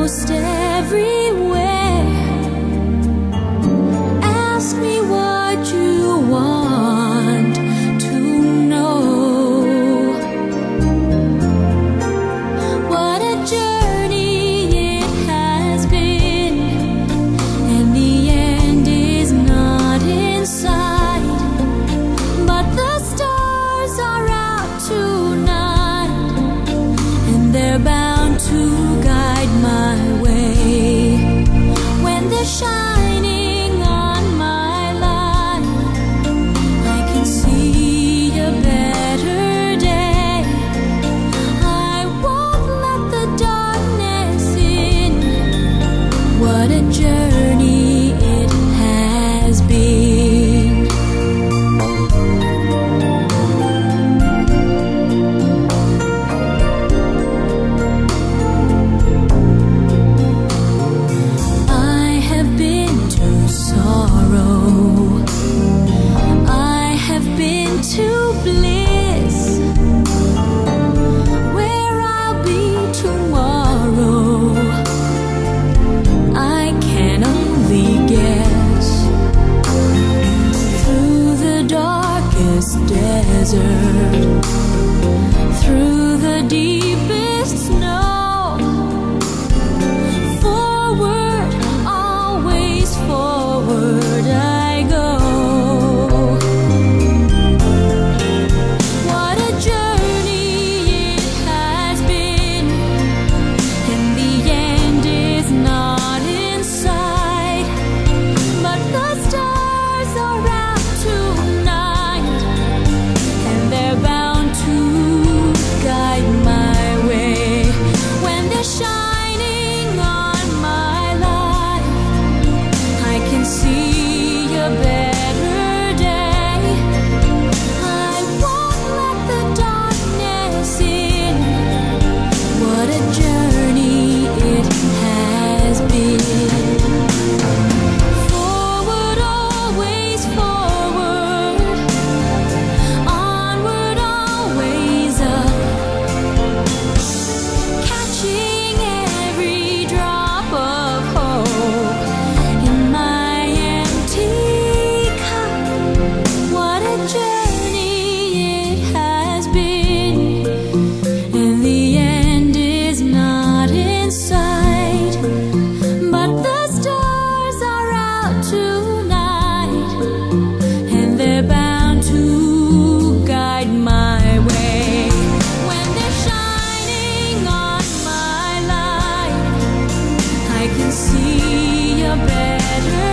almost everywhere. Ask me what you want to know. What a journey it has been, and the end is not in sight. But the stars are out tonight, and they're bound to guide my way. When they're shining on my life, I can see a better day. I won't let the darkness in. What a journey it has been. I have been to sorrow, I have been to bliss. Where I'll be tomorrow, I can only guess. Through the darkest desert, through the deepest snow, forward, always forward I go. What a journey it has been, and the end is not in sight. But the stars are out tonight, and they're bound to guide my way. When they're shining on my life, I can see a better day. I won't let the darkness in. What a journey it has been. Forward, always forward. Onward, always up. Catching every drop of hope in my empty cup. What a journey it has been, and the end is not in sight. But the stars are out tonight, and they're bound to guide my way. When they're shining on my life, I can see a better